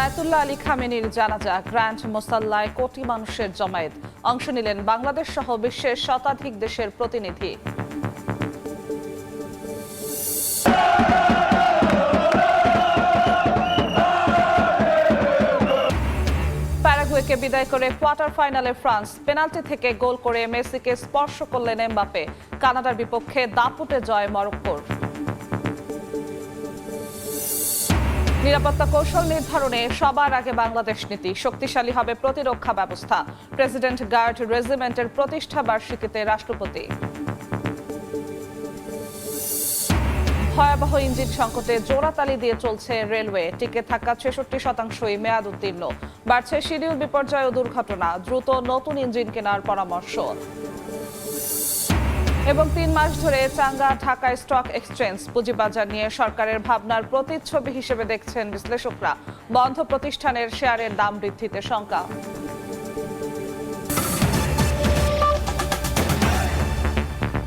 Ayatollah Ali খামেনির জানাজা grand মোসাল্লায় কোটি মানুষের জমায়েত। অংশ নিলেন বাংলাদেশ সহ বিশ্বের শতাধিক দেশের প্রতিনিধি। প্যারাগুয়েকে বিদায় করে কোয়ার্টার ফাইনালে ফ্রান্স। পেনাল্টি থেকে গোল করে মেসিকে স্পর্শ করলেন এমবাপে। কানাডার বিপক্ষে দাপুটে জয় মরক্কোর। নিরাপত্তা কৌশল নির্ধারণে সবার আগে বাংলাদেশ নীতি। শক্তিশালী হবে প্রতিরক্ষা ব্যবস্থা। প্রেসিডেন্ট গার্ড রেজিমেন্টের প্রতিষ্ঠা বার্ষিকীতে রাষ্ট্রপতি। ভয়াবহ ইঞ্জিন সংকটে জোড়াতালি দিয়ে চলছে রেলওয়ে। টিকে থাকা ৬৬% মেয়াদ উত্তীর্ণ। বাড়ছে শিডিউল বিপর্যয় ও দুর্ঘটনা। দ্রুত নতুন ইঞ্জিন কেনার পরামর্শ। এবং ৩ মাস ধরে চাঙ্গা ঢাকা স্টক এক্সচেঞ্জ। পুঁজিবাজার নিয়ে সরকারের ভাবনার প্রতিচ্ছবি হিসেবে দেখছেন বিশ্লেষকরা। বন্ধ প্রতিষ্ঠানের শেয়ারের দাম বৃদ্ধিতে শঙ্কা।